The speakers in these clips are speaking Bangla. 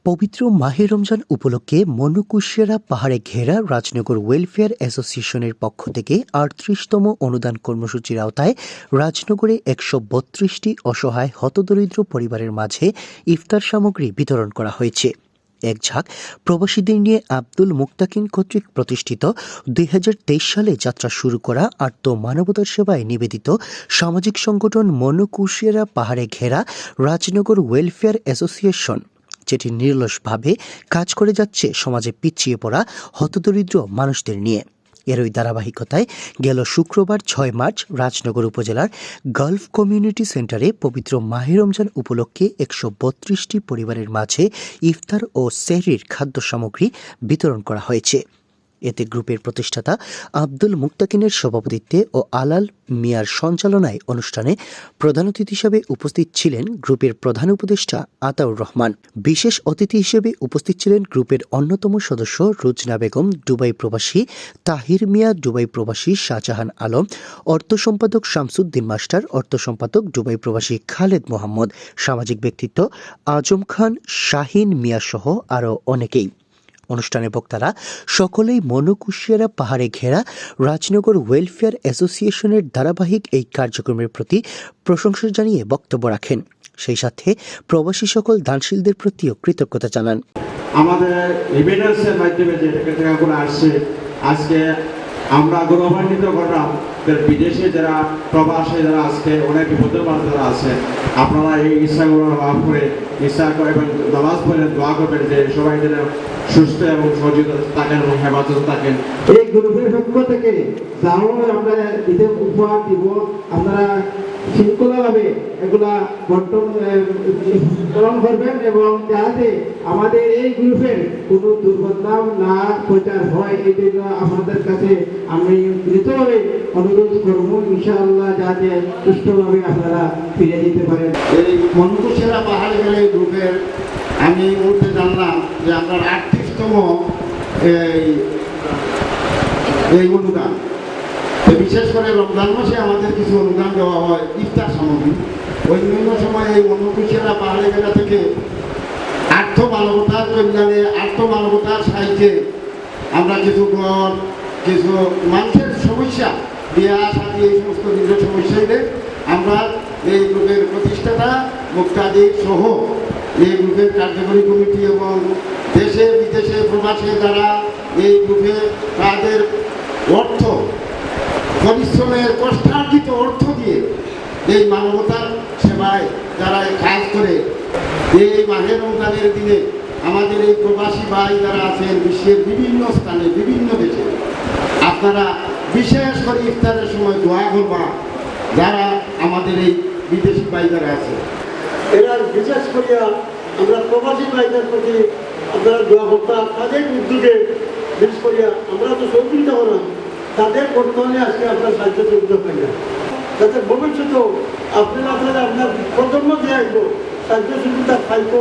পবিত্র মাহে রমজান উপলক্ষে মনুকুশিয়ারা পাহাড়ে ঘেরা রাজনগর ওয়েলফেয়ার অ্যাসোসিয়েশনের পক্ষ থেকে ৩৮তম অনুদান কর্মসূচির আওতায় রাজনগরে ১৩২টি অসহায় হতদরিদ্র পরিবারের মাঝে ইফতার সামগ্রী বিতরণ করা হয়েছে। এক ঝাঁক প্রবাসীদের নিয়ে আব্দুল মুক্তাকিন কর্তৃক প্রতিষ্ঠিত ২০২৩ সালে যাত্রা শুরু করা আর্ত মানবতার সেবায় নিবেদিত সামাজিক সংগঠন মনুকুশিয়ারা পাহাড়ে ঘেরা রাজনগর ওয়েলফেয়ার অ্যাসোসিয়েশন, যেটি নিরলসভাবে কাজ করে যাচ্ছে সমাজে পিছিয়ে পড়া হতদরিদ্র মানুষদের নিয়ে। এরই ধারাবাহিকতায় গেল শুক্রবার ৬ মার্চ রাজনগর উপজেলার গালফ কমিউনিটি সেন্টারে পবিত্র মাহে রমজান উপলক্ষে ১৩২টি পরিবারের মাঝে ইফতার ও সেহরির খাদ্য সামগ্রী বিতরণ করা হয়েছে। এতে গ্রুপের প্রতিষ্ঠাতা আব্দুল মুক্তাকিনের সভাপতিত্বে ও আলাল মিয়ার সঞ্চালনায় অনুষ্ঠানে প্রধান অতিথি হিসেবে উপস্থিত ছিলেন গ্রুপের প্রধান উপদেষ্টা আতাউর রহমান। বিশেষ অতিথি হিসেবে উপস্থিত ছিলেন গ্রুপের অন্যতম সদস্য রুজনা বেগম, দুবাই প্রবাসী তাহির মিয়া, দুবাই প্রবাসী শাহজাহান আলম, অর্থ সম্পাদক শামসুদ্দিন মাস্টার, অর্থ সম্পাদক দুবাই প্রবাসী খালেদ মোহাম্মদ, সামাজিক ব্যক্তিত্ব আজম খান, শাহিন মিয়া সহ আরও অনেকেই। অনুষ্ঠানে বক্তারা সকলেই মনুকুশিয়ারা পাহাড়ে ঘেরা রাজনগর ওয়েলফেয়ার অ্যাসোসিয়েশনের ধারাবাহিক এই কার্যক্রমের প্রতি প্রশংসা জানিয়ে বক্তব্য রাখেন। সেই সাথে প্রবাসী সকল দানশীলদের প্রতিও কৃতজ্ঞতা জানান। আমাদের এভিডেন্সের মাধ্যমে যে টাকাগুলো আসছে, আজকে আমরা গৌরবান্বিত করলাম বিদেশে যারা প্রবাসে যারা আজকে অনেক বিপদের মাঝে যারা আছে, আপনারা এই ইচ্ছাগুলো লাভ করে ইচ্ছা এবং নামাজ পড়ে দোয়া করবেন যে সবাই যেন সুস্থ এবং সজ্জিত থাকেন এবং হেফাজত থাকেন। এই গ্রুপের পক্ষ থেকে যাও আমরা ঈদের উপহার দিব, আপনারা শৃঙ্খলাভাবে এগুলা বন্টন করবেন এবং যাতে আমাদের এই গ্রুপের কোনো দুর্বদনাম না প্রচার হয়, এই জন্য আমাদের কাছে আমি দ্রুতভাবে অনুরোধ করব ইনশাআল্লাহ যাতে সুষ্ঠুভাবে আপনারা ফিরে যেতে পারেন। এই মনুকুশিয়ারা পাহাড়ে গেলে গ্রুপের আমি বলতে জানলাম যে আপনার ৩৮তম এই অনুদান, বিশেষ করে রমজান মাসে আমাদের কিছু অনুদান দেওয়া হয় ইফতার সামগ্রী। অন্যান্য সময় এই মনুকুশিয়ারা পাহাড়ে গেলা থেকে আর্থ মানবতার কল্যাণে, আর্থ মানবতার সাহায্যে আমরা কিছু ঘর, কিছু মানুষের সমস্যা, বিয়া শাদী, এই সমস্ত বিভিন্ন সমস্যাতে আমরা এই গ্রুপের প্রতিষ্ঠাতা মুক্তাদি সহ এই গ্রুপের কার্যকরী কমিটি এবং দেশে বিদেশে প্রবাসে যারা এই গ্রুপে তাদের অর্থ, পরিশ্রমের কষ্টার্জিত অর্থ দিয়ে এই মানবতার সেবায় যারা কাজ করে, এই মাহে রমজানের দিনে আমাদের এই প্রবাসী ভাই যারা আছেন বিশ্বের বিভিন্ন স্থানে, বিভিন্ন দেশে, আপনারা বিশেষ করে ইফতারের সময় দোয়া করবা যারা আমাদের এই বিদেশি ভাই যারা আছে। এরা বিশেষ করিয়া আমরা প্রবাসী ভাইদের প্রতি আপনারা দোয়া করতাম, তাদের উদ্যোগে বিশেষ করিয়া আমরা তো সহযোগিতা করা, তাদের বর্তমানে আজকে আপনার সাহায্য সুবিধা পাই না, যাতে ভবিষ্যতেও আপনারা আপনার প্রজন্ম দিয়ে আসবো সাহায্য সুবিধা পাইব,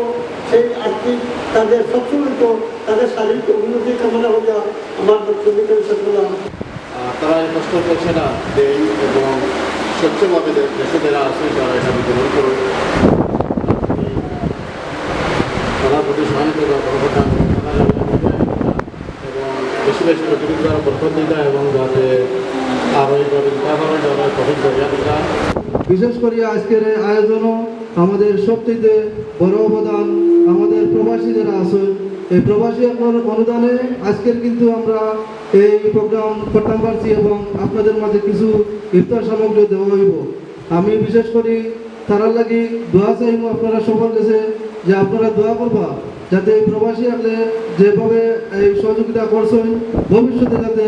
সেই আর্থিক তাদের সচ্ছলিত, তাদের শারীরিক উন্নতি কামনা হইয়া আমার বক্তব্য শেষ করলাম। তারা এই কষ্ট করছে না এবং স্বচ্ছভাবে দেশে যারা আছে তারা এটা বিতরণ করুন। তারা প্রতি সহানুভূতি বরকত এবং বেশি বেশি প্রতিযোগিতা বরকত দিতা এবং যাতে আরও এইভাবে তারপরে যারা কঠিন করিয়া। বিশেষ করে আজকের আয়োজনও আমাদের সবচেয়ে বড় অবদান আমাদের প্রবাসী যারা আছে, এই প্রবাসী অনুদানে আজকের কিন্তু আমরা এই প্রোগ্রাম করতে পারছি এবং আপনাদের মাঝে কিছু ইফতার সামগ্রী দেওয়া হইব। আমি বিশেষ করে তারা লাগি দোয়া চাইব আপনারা সবার কাছে যে আপনারা দোয়া করবা যাতে এই প্রবাসী আসলে যেভাবে এই সহযোগিতা করছেন ভবিষ্যতে যাতে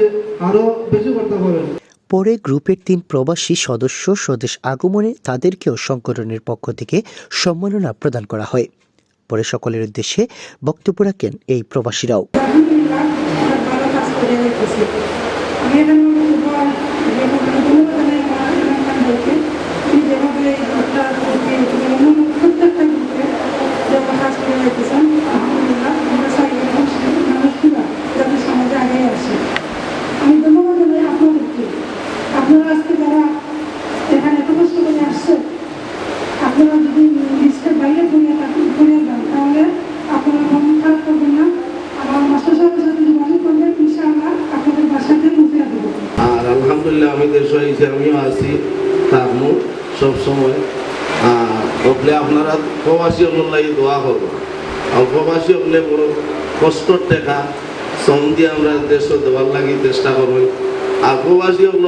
আরও বেশি করতে পারেন। পরে গ্রুপের ৩ প্রবাসী সদস্য স্বদেশ আগমনে তাদেরকেও সংগঠনের পক্ষ থেকে সম্মাননা প্রদান করা হয়। পরে সকলের উদ্দেশ্যে বক্তব্য রাখেন এই প্রবাসীরাও। আমি ধন্যবাদ জানাই আপনাদেরকে, আপনারা আজকে যারা এখানে এত কষ্ট করে আসছে, আপনারা যদি লিস্টের বাইরে করে যান তাহলে আপনারা সবসময় বললে আপনারা প্রবাসী অনুযায়ী দোয়া করবো। আর প্রবাসী হলে বড় কষ্টর টাকা শ্রম দিয়ে আমরা দেশ দেওয়ার লাগি চেষ্টা করবো। আর প্রবাসী হল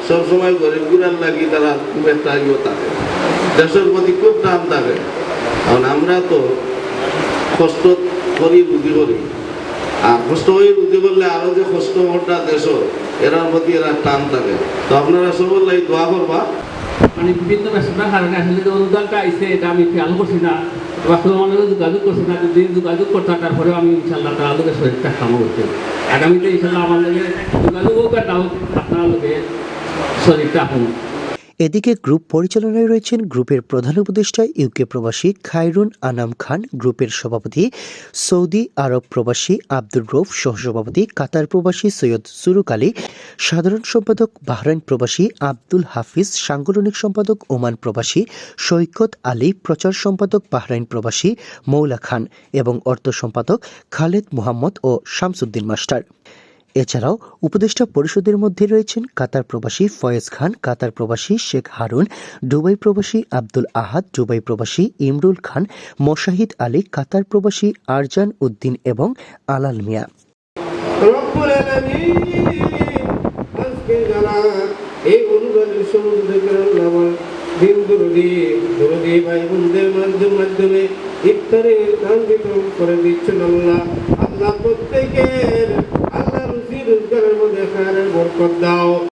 সবসময় গরিব গুড়ার লাগি তারা খুব একটা ইয়ে থাকে, দেশের প্রতি খুব টান থাকে। কারণ আমরা তো কষ্ট করি রুজি করি, আর কষ্ট হয়ে রুজি করলে আরো যে কষ্ট ওটা দেশ এরার প্রতি এরা টান থাকে। তো আপনারা সবার লাগি দোয়া করবা। মানে বিভিন্ন ব্যস্ততার কারণে আসলে যে অনুদানটা আইসে এটা আমি খেয়াল করছি না, বাস্তব মানুষের যোগাযোগ করছি না। যদি যোগাযোগ করতাম তারপরেও আমি ইনশাল্লাহ তার লোকের শরীরটা কামো করছি। আগামীতে ইনশাল্লাহ আমার লোকের যোগাযোগ হোক আর না হোক আপনার লোকের শরীরটা আপন। এদিকে গ্রুপ পরিচালনায় রয়েছেন গ্রুপের প্রধান উপদেষ্টা ইউকে প্রবাসী খায়রুন আনাম খান, গ্রুপের সভাপতি সৌদি আরব প্রবাসী আব্দুর রৌফ, সহসভাপতি কাতার প্রবাসী সৈয়দ সুরুক আলী, সাধারণ সম্পাদক বাহরাইন প্রবাসী আব্দুল হাফিজ, সাংগঠনিক সম্পাদক ওমান প্রবাসী সৈকত আলী, প্রচার সম্পাদক বাহরাইন প্রবাসী মৌলা খান এবং অর্থ সম্পাদক খালেদ মুহাম্মদ ও শামসুদ্দিন মাস্টার। এছাড়াও উপদেষ্টা পরিষদের মধ্যে রয়েছেন কাতার প্রবাসী ফয়েজ খান, কাতার প্রবাসী শেখ হারুন, দুবাই প্রবাসী আব্দুল আহাদ, দুবাই প্রবাসী ইমরুল খান, মোশাহিদ আলী, কাতার প্রবাসী আরজান উদ্দিন এবং আলাল মিয়া। রব্বুল আলামিন আজকে যারা এই অনুদানের সমুদ্রে আমার দিন দরদি ভাই বোনদের মাধ্যমে ইফতারের দান বিতরণ করে দিচ্ছেন আল্লাহ। আল্লাহ প্রত্যেকের আল্লাহ রুজি রোজগারের মধ্যে খায়ের বরকত দাও।